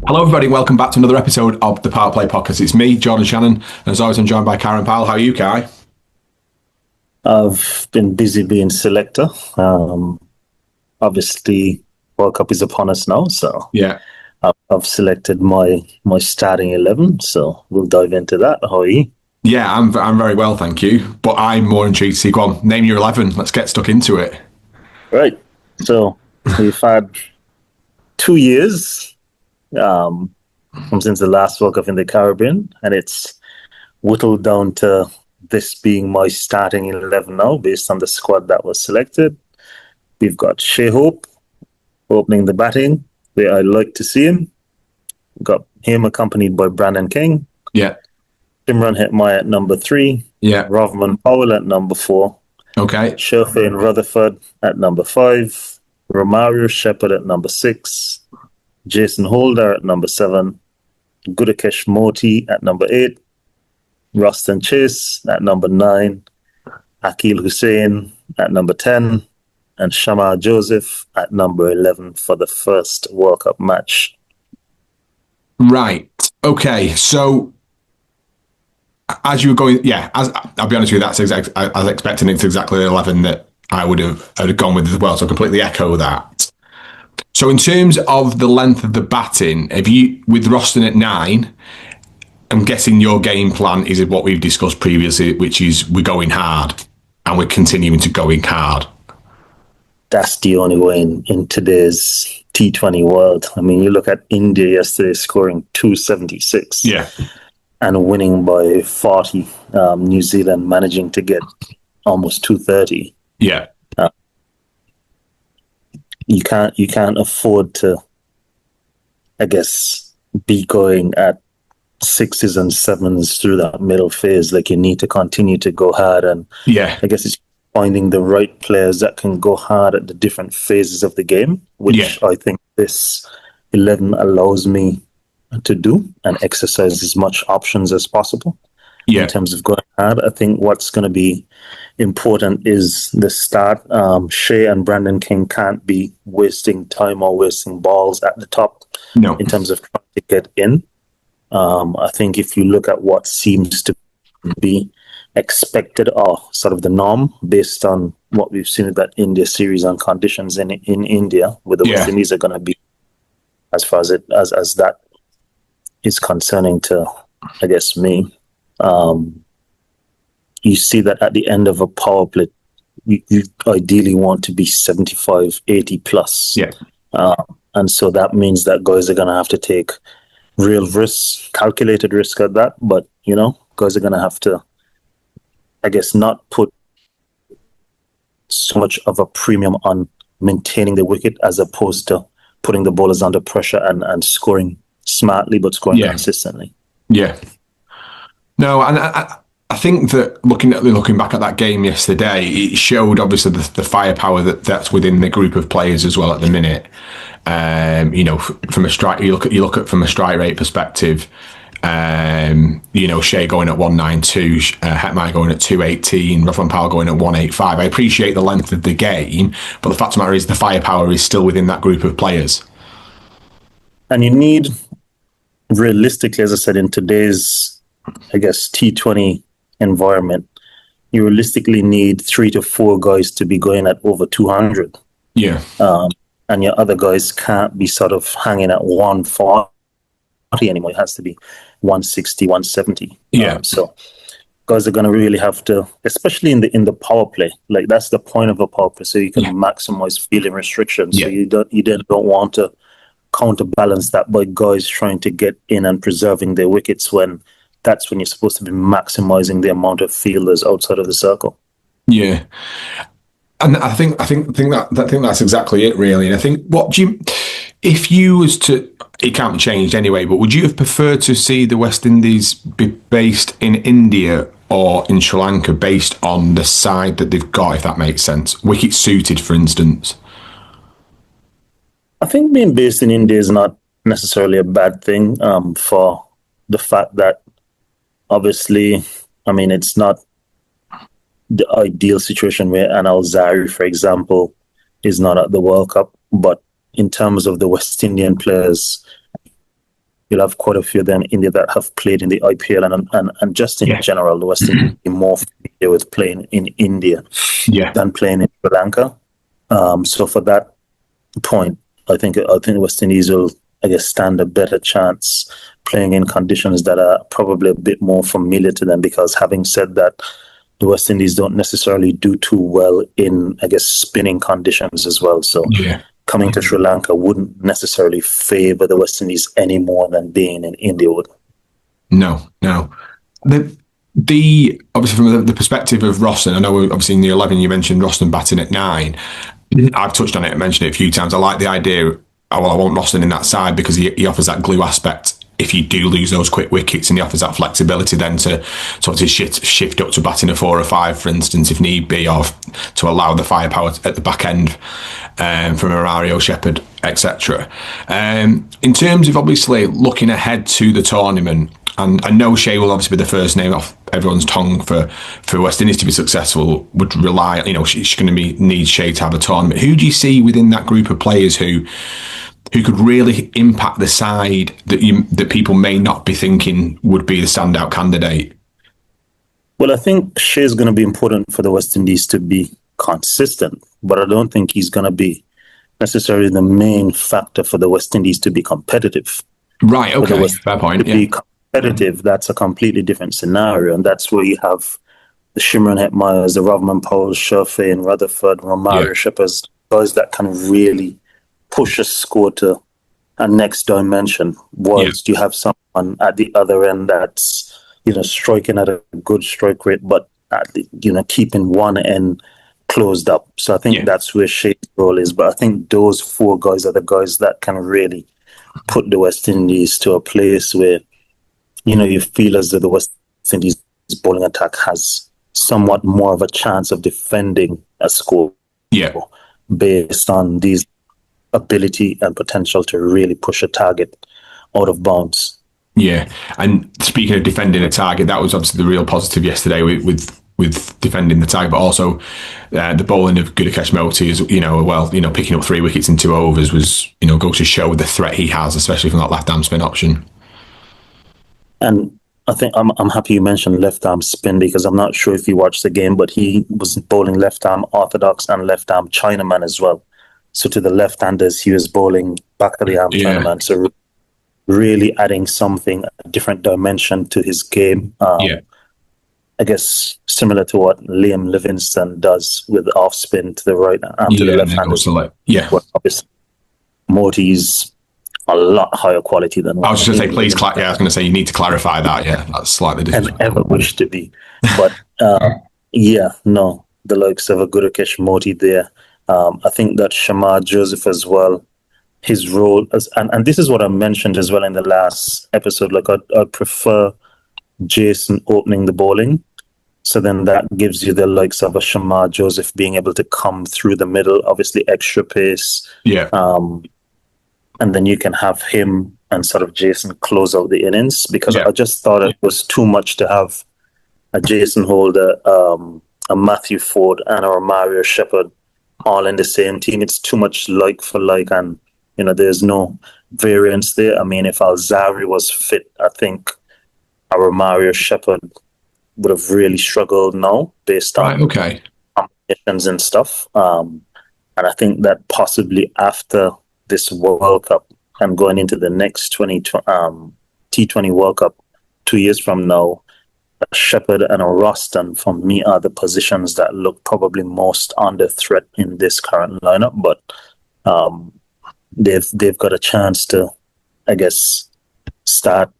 Hello, everybody. Welcome back to another episode of the PowettPlay Podcast. It's me, Jordan Shannon, and as always, I'm joined by Kieran Powell. How are you, Kai? I've been busy being selector. Obviously, World Cup is upon us now, so Yeah. I've selected my starting 11. So we'll dive into that. How are you? Yeah, I'm very well, thank you. But I'm more intrigued to see, go on, name your 11. Let's get stuck into it. Right. So we've had 2 years from since the last World Cup in the Caribbean, and it's whittled down to this being my starting 11 now, based on the squad that was selected. We've got Shea Hope opening the batting, where I like to see him. We've got him accompanied by Brandon King. Yeah. Shimron Hetmyer at number 3. Yeah. Powell at number 4. Okay. Sherfane Rutherford at number 5. Romario Shepherd at number 6. Jason Holder at number 7. Gudakesh Moti at number 8. Ruston Chase at number 9. Akil Hussain at number 10. And Shamar Joseph at number 11 for the first World Cup match. Right. Okay. So, as you were going, as I'll be honest with you, that's exactly, I was expecting it's exactly the 11 that I would have gone with as well. So I completely echo that. So in terms of the length of the batting, if you, with Roston at 9, I'm guessing your game plan is what we've discussed previously, which is we're going hard and we're continuing to going hard. That's the only way in today's T20 world. I mean, you look at India yesterday scoring 276. Yeah. And winning by 40. New Zealand managing to get almost 230. Yeah. You can't afford to, I guess, be going at 6s and 7s through that middle phase. Like, you need to continue to go hard, and I guess it's finding the right players that can go hard at the different phases of the game, which I think this 11 allows me to do and exercise as much options as possible in terms of going hard. I think what's going to be important is the start. Shea and Brandon King can't be wasting time or wasting balls at the top in terms of trying to get in. I think if you look at what seems to be expected or sort of the norm based on what we've seen in that India series and conditions in India, where the West Indies are going to be, as far as that is concerning to, I guess, me. You see that at the end of a power play, you ideally want to be 75, 80 plus. And so that means that guys are going to have to take real risks, calculated risk at that. But, guys are going to have to, I guess, not put so much of a premium on maintaining the wicket as opposed to putting the bowlers under pressure and scoring smartly, but scoring consistently. Yeah. No, and I think that looking back at that game yesterday, it showed obviously the firepower that's within the group of players as well at the minute. From a strike, you look at from a strike rate perspective. Shea going at 192, Hetmyer going at 218, Ruffin Powell going at 185. I appreciate the length of the game, but the fact of the matter is the firepower is still within that group of players. And you need, realistically, as I said, in today's, I guess, T20 environment, you realistically need 3 to 4 guys to be going at over 200. Yeah. And your other guys can't be sort of hanging at 140 anymore. It has to be 160, 170. Yeah. So guys are going to really have to, especially in the power play, like that's the point of a power play, so you can maximize fielding restrictions. So you then don't want to counterbalance that by guys trying to get in and preserving their wickets when that's when you're supposed to be maximizing the amount of fielders outside of the circle. Yeah. And I think that's exactly it, really. And I think if you was to, it can't be changed anyway, but would you have preferred to see the West Indies be based in India or in Sri Lanka based on the side that they've got, if that makes sense? Wicket suited, for instance. I think being based in India is not necessarily a bad thing for the fact that obviously, I mean, it's not the ideal situation where Anil Zari, for example, is not at the World Cup. But in terms of the West Indian players, you'll have quite a few of them in India that have played in the IPL and just in general, the West Indies are more familiar with playing in India than playing in Sri Lanka. So for that point, I think the West Indies will, I guess, stand a better chance playing in conditions that are probably a bit more familiar to them, because having said that, the West Indies don't necessarily do too well in, I guess, spinning conditions as well. So coming to Sri Lanka wouldn't necessarily favour the West Indies any more than being in India would. No. The obviously from the perspective of Roston, I know obviously in the 11 you mentioned Roston batting at 9. I've touched on it and mentioned it a few times. I like the idea, I want Roston in that side because he offers that glue aspect if you do lose those quick wickets, and he offers that flexibility then to obviously shift up to batting a 4 or 5, for instance, if need be, or to allow the firepower at the back end from Arario, Shepherd, etc. In terms of obviously looking ahead to the tournament, and I know Shea will obviously be the first name off everyone's tongue for West Indies to be successful, would rely, she's going to need Shea to have a tournament. Who do you see within that group of players who could really impact the side that people may not be thinking would be the standout candidate? Well, I think Shea's going to be important for the West Indies to be consistent, but I don't think he's going to be necessarily the main factor for the West Indies to be competitive. Right, okay, fair point. To be competitive, that's a completely different scenario, and that's where you have the Shimron Hetmyers, the Rovman Powell, Shafee and Rutherford, Romario Shepherds, guys that can really push a score to a next dimension, whilst you have someone at the other end that's, striking at a good strike rate, but keeping one end closed up. So I think that's where Shea's role is. But I think those 4 guys are the guys that can really put the West Indies to a place where, you feel as though the West Indies bowling attack has somewhat more of a chance of defending a score based on these ability and potential to really push a target out of bounds. Yeah, and speaking of defending a target, that was obviously the real positive yesterday with defending the target, but also the bowling of Gudakesh Moti is, picking up 3 wickets in 2 overs was, goes to show the threat he has, especially from that left-arm spin option. And I think I'm happy you mentioned left-arm spin, because I'm not sure if you watched the game, but he was bowling left-arm orthodox and left-arm Chinaman as well. So to the left-handers, he was bowling back of the arm Chinaman. So really adding something, a different dimension to his game. I guess similar to what Liam Livingston does with off spin to the right arm to the left-handers. But obviously, Moti's a lot higher quality than. I was just going to say, I was going to say you need to clarify that. Yeah, that's slightly different. And ever wish to be, but the likes of a Gudakesh Moti there. I think that Shamar Joseph as well, his role as, and this is what I mentioned as well in the last episode, like I prefer Jason opening the bowling. So then that gives you the likes of a Shamar Joseph being able to come through the middle, obviously extra pace. And then you can have him and sort of Jason close out the innings, because I just thought it was too much to have a Jason Holder, a Matthew Ford and a Romario Shepherd all in the same team. It's too much like for like, and there's no variance there. I mean, if Alzari was fit, I think a Romario Shepherd would have really struggled now based on competitions and stuff. And I think that possibly after this World Cup and going into the next T20 World Cup 2 years from now, a Shepherd and a Roston, for me, are the positions that look probably most under threat in this current lineup. But they've got a chance to, I guess, start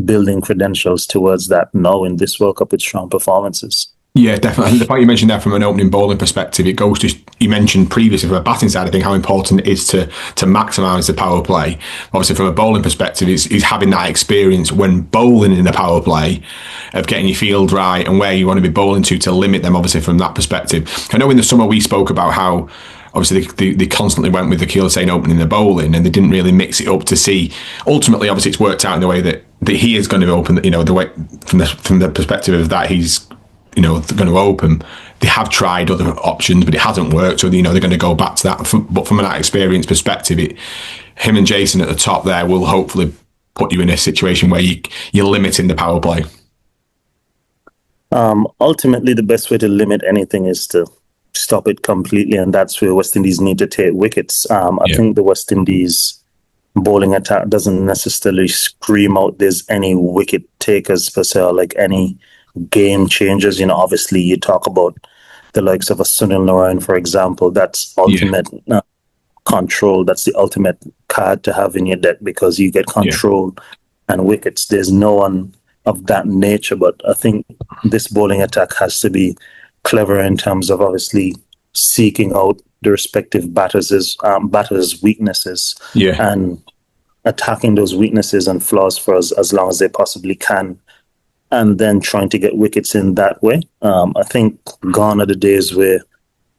building credentials towards that now in this World Cup with strong performances. Yeah, definitely. And the point you mentioned there from an opening bowling perspective, it goes to, you mentioned previously from a batting side, I think how important it is to maximise the power play. Obviously from a bowling perspective, is having that experience when bowling in the power play of getting your field right and where you want to be bowling to limit them, obviously from that perspective. I know in the summer we spoke about how obviously they constantly went with the Keeler opening the bowling and they didn't really mix it up to see. Ultimately, obviously it's worked out in the way that he is going to open, the way from the perspective of that he's going to open. They have tried other options, but it hasn't worked. So, they're going to go back to that. But from that experience perspective, him and Jason at the top there will hopefully put you in a situation where you're limiting the power play? Ultimately, the best way to limit anything is to stop it completely, and that's where West Indies need to take wickets. I think the West Indies bowling attack doesn't necessarily scream out there's any wicket takers per se, or like any game changers. Obviously you talk about the likes of a Sunil Narayan, for example. That's ultimate control. That's the ultimate card to have in your deck, because you get control and wickets. There's no one of that nature, but I think this bowling attack has to be clever in terms of obviously seeking out the respective batters' weaknesses and attacking those weaknesses and flaws for us as long as they possibly can, and then trying to get wickets in that way. I think gone are the days where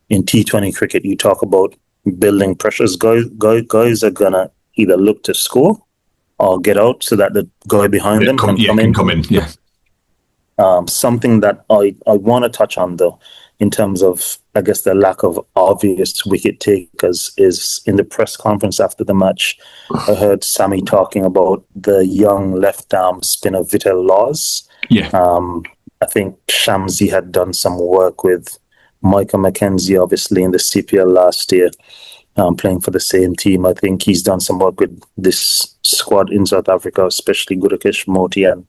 in T20 cricket you talk about building pressures. Guys are gonna either look to score or get out so that the guy behind them can come in. Something that I want to touch on, though, in terms of, I guess, the lack of obvious wicket takers, is in the press conference after the match, I heard Sammy talking about the young left-arm spinner Vital Laws. I think Shamsi had done some work with Michael McKenzie, obviously, in the CPL last year, playing for the same team. I think he's done some work with this squad in South Africa, especially Gudakesh Moti and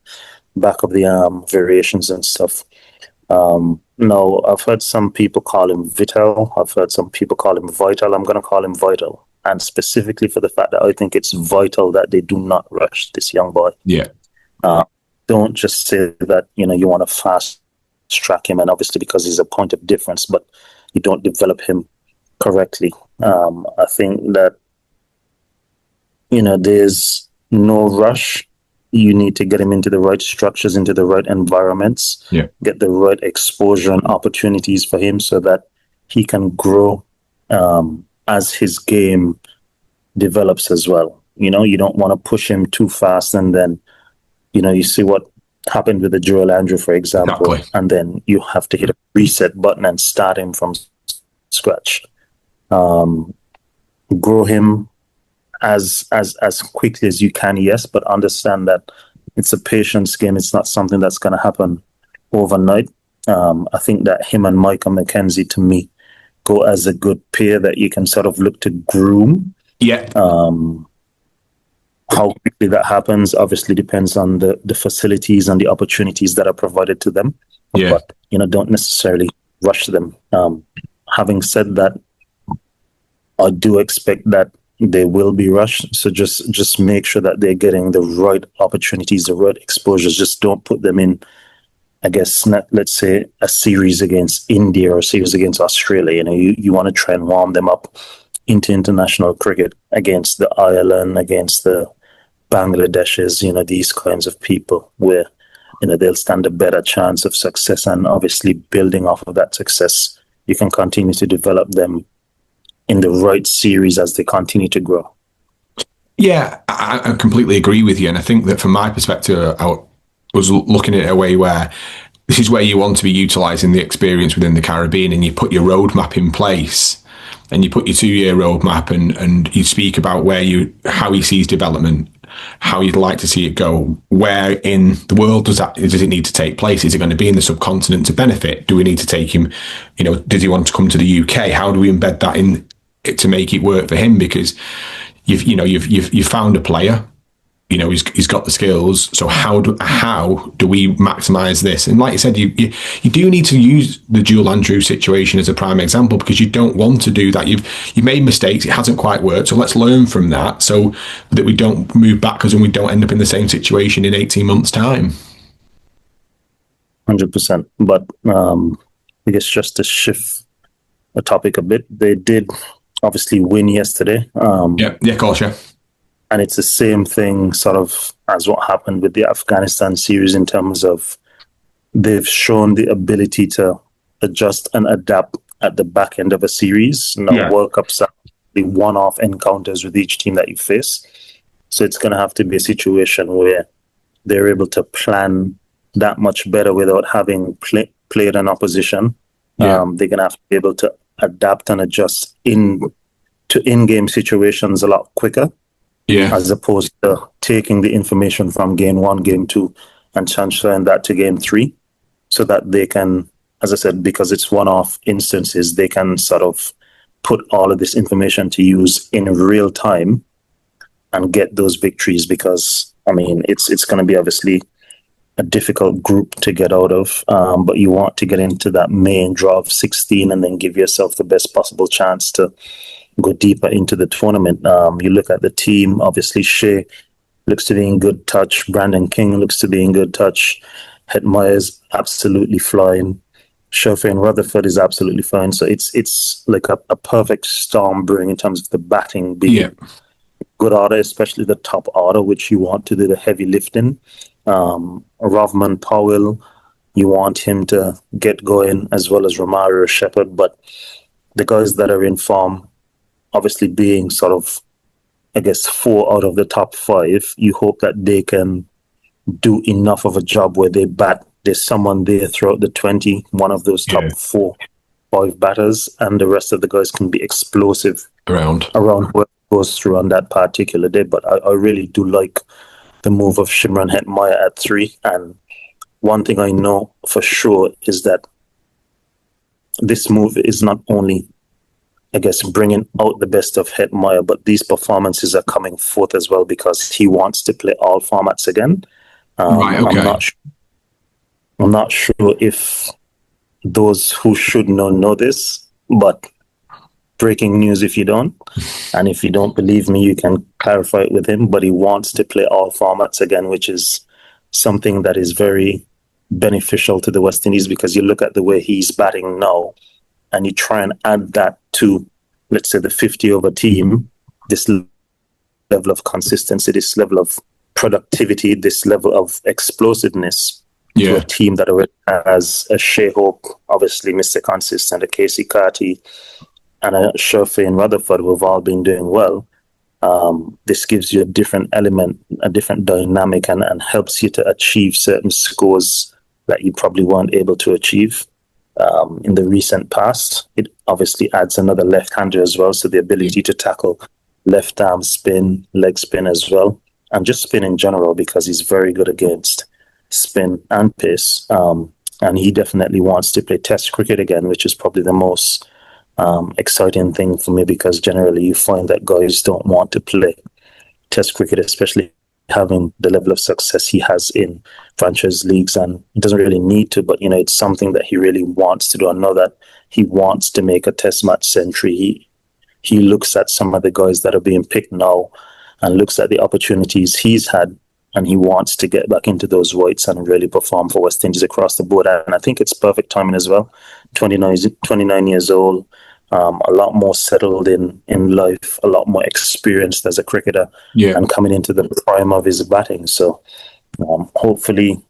back of the arm variations and stuff. No, I've heard some people call him Vital. I've heard some people call him Vital. I'm going to call him Vital. And specifically for the fact that I think it's vital that they do not rush this young boy. Don't just say that, you want to fast track him, and obviously because he's a point of difference, but you don't develop him correctly. I think that, there's no rush. You need to get him into the right structures, into the right environments, get the right exposure and opportunities for him so that he can grow as his game develops as well. You don't want to push him too fast, and then, you see what happened with the Joel Andrew, for example, and then you have to hit a reset button and start him from scratch. Grow him as quickly as you can, yes, but understand that it's a patience game. It's not something that's going to happen overnight. I think that him and Michael McKenzie, to me, go as a good pair that you can sort of look to groom. How quickly that happens obviously depends on the facilities and the opportunities that are provided to them. But, don't necessarily rush them. Having said that, I do expect that they will be rushed. So just make sure that they're getting the right opportunities, the right exposures. Just don't put them in, I guess, let's say a series against India or a series against Australia. You want to try and warm them up into international cricket against the Ireland, against the Bangladeshis, these kinds of people where, they'll stand a better chance of success. And obviously building off of that success, you can continue to develop them in the right series as they continue to grow. Yeah, I completely agree with you. And I think that from my perspective, I was looking at it a way where this is where you want to be utilising the experience within the Caribbean, and you put your roadmap in place, and you put your 2-year roadmap, and you speak about how he sees development, how you'd like to see it go, where in the world does it need to take place? Is it going to be in the subcontinent to benefit? Do we need to take him, does he want to come to the UK? How do we embed that in to make it work for him? Because you've found a player, he's got the skills. So how do we maximize this? And like you said, you do need to use the Joel Andrew situation as a prime example, because you don't want to do that. You've made mistakes. It hasn't quite worked. So let's learn from that so that we don't move backwards and we don't end up in the same situation in 18 months' time. 100%. But I guess just to shift the topic a bit, they did obviously win yesterday. Of course. And it's the same thing sort of as what happened with the Afghanistan series, in terms of they've shown the ability to adjust and adapt at the back end of a series. World Cups are the one-off encounters with each team that you face. So it's going to have to be a situation where they're able to plan that much better without having played an opposition. They're going to have to be able to adapt and adjust to in-game situations a lot quicker. as opposed to taking the information from game 1, game 2, and transferring that to game 3, so that they can, as I said, because it's one-off instances, they can sort of put all of this information to use in real time and get those victories. Because, I mean, it's going to be obviously a difficult group to get out of, but you want to get into that main draw of 16 and then give yourself the best possible chance to go deeper into the tournament. You look at the team, obviously Shea looks to be in good touch, Brandon King looks to be in good touch, Hetmyer's absolutely flying, Shofane Rutherford is absolutely fine. So it's like a perfect storm brewing in terms of the batting being good order, especially the top order, which you want to do the heavy lifting. Rovman Powell, you want him to get going, as well as Romario Shepherd. But the guys that are in form, obviously being sort of, I guess, 4 out of the top 5, you hope that they can do enough of a job where they bat. There's someone there throughout the 20, one of those top 4, 5 batters, and the rest of the guys can be explosive around whoever goes through on that particular day. But I really do like the move of Shimron Hetmyer at 3. And one thing I know for sure is that this move is not only, I guess, bringing out the best of Hetmyer, but these performances are coming forth as well because he wants to play all formats again. I'm not sure if those who should know this, but breaking news if you don't. And if you don't believe me, you can clarify it with him. But he wants to play all formats again, which is something that is very beneficial to the West Indies, because you look at the way he's batting now and you try and add that to, let's say, the 50-over team, this level of consistency, this level of productivity, this level of explosiveness to a team that already has a Shea Hope, obviously Mr. Consistent, a Casey Carty, and a Shofane Rutherford, who've all been doing well. This gives you a different element, a different dynamic, and helps you to achieve certain scores that you probably weren't able to achieve in the recent past. It obviously adds another left-hander as well, so the ability to tackle left arm spin, leg spin as well, and just spin in general, because he's very good against spin and pace. And he definitely wants to play Test cricket again, which is probably the most exciting thing for me, because generally you find that guys don't want to play Test cricket, especially having the level of success he has in franchise leagues, and he doesn't really need to, but it's something that he really wants to do. I know that he wants to make a Test match century. He looks at some of the guys that are being picked now and looks at the opportunities he's had, and he wants to get back into those whites and really perform for West Indies across the board. And I think it's perfect timing as well. 29 years old, a lot more settled in life, a lot more experienced as a cricketer, and coming into the prime of his batting. So hopefully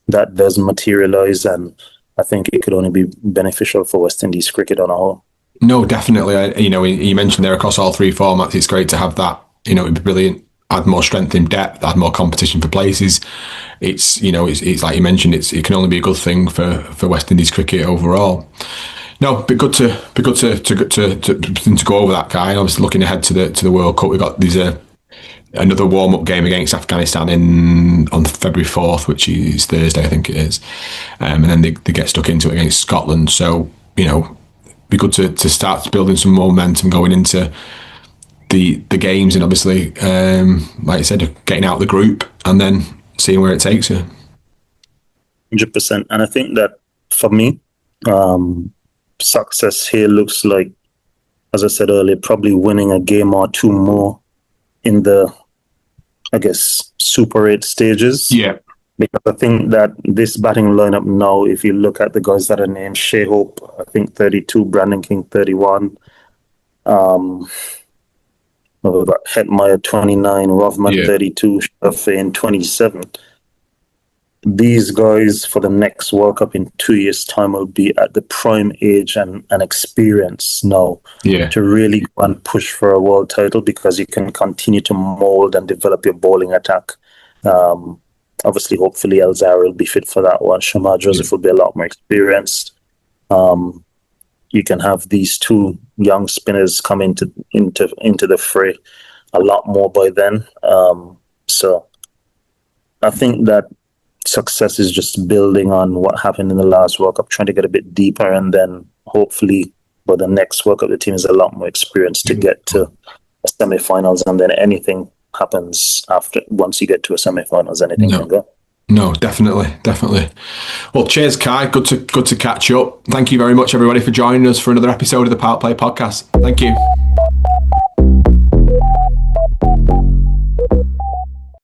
that does materialise, and I think it could only be beneficial for West Indies cricket on a whole. No, definitely. You mentioned there across all 3 formats, it's great to have that. It'd be brilliant. Add more strength in depth, add more competition for places. It's like you mentioned, it can only be a good thing for West Indies cricket overall. No, but good to go over that, Kai. And obviously, looking ahead to the World Cup, we've got another warm up game against Afghanistan on February 4th, which is Thursday, I think it is, and then they get stuck into it against Scotland. So be good to start building some momentum going into the games, and obviously, like I said, getting out of the group and then seeing where it takes you. 100%. And I think that for me, success here looks like, as I said earlier, probably winning a game or 2 more in the, I guess, Super 8 stages. Yeah. Because I think that this batting lineup now, if you look at the guys that are named, Shea Hope, I think 32, Brandon King 31, we've got Hetmyer 29, Rovman 32, Shofane 27. These guys for the next World Cup in 2 years' time will be at the prime age and experience now to really go and push for a world title, because you can continue to mold and develop your bowling attack. Obviously, hopefully, Elzara will be fit for that one. Shamar Joseph will be a lot more experienced. You can have these 2 young spinners come into the fray. a lot more by then. So I think that success is just building on what happened in the last World Cup, trying to get a bit deeper, and then hopefully by the next World Cup, the team is a lot more experienced to get to semi-finals, and then anything happens after. Once you get to a semi-finals, anything can go. No, definitely. Well, cheers, Kai. Good to catch up. Thank you very much, everybody, for joining us for another episode of the PowettPlay Podcast. Thank you.